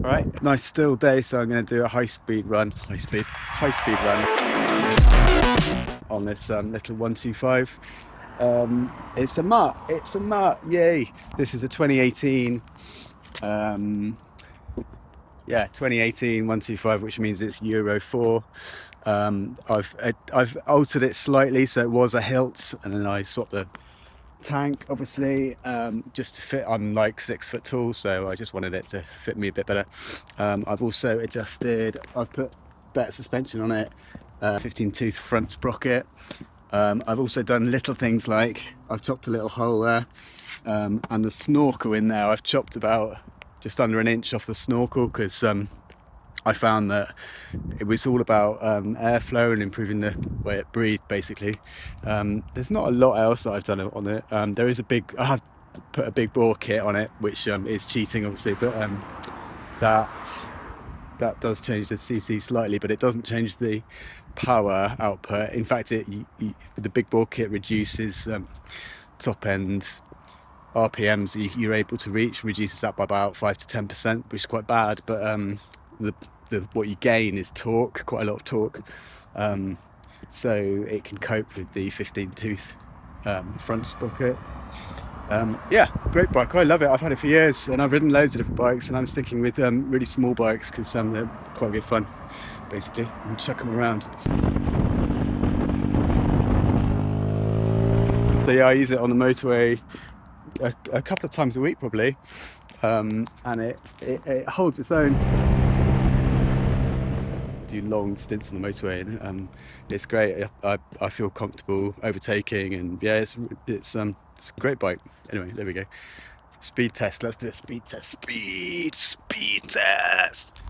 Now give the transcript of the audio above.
Right, nice still day, so I'm going to do a high speed run on this little 125. It's a Mutt, yay. This is a 2018 2018 125, which means it's Euro 4. I've altered it slightly, so it was a Hilts, and then I swapped the tank, obviously, just to fit. I'm like 6 foot tall, so I just wanted it to fit me a bit better. I've also I've put better suspension on it, 15 tooth front sprocket. I've also done little things like I've chopped a little hole there, and the snorkel in there, I've chopped about just under an inch off the snorkel, because I found that it was all about airflow and improving the way it breathed, basically. There's not a lot else that I've done on it. I have put a big bore kit on it, which is cheating, obviously, but that does change the CC slightly, but it doesn't change the power output. In fact, the big bore kit reduces top end RPMs you're able to reach, reduces that by about 5 to 10%, which is quite bad. But what you gain is torque, quite a lot of torque, so it can cope with the 15 tooth front sprocket. Great bike. I love it. I've had it for years, and I've ridden loads of different bikes, and I'm sticking with really small bikes because they're quite good fun, basically, and chuck them around. So yeah, I use it on the motorway a couple of times a week, probably, and it holds its own. Do long stints on the motorway, and it's great. I feel comfortable overtaking, and yeah, it's a great bike. Anyway, there we go. Speed test. Let's do a speed test. Speed test.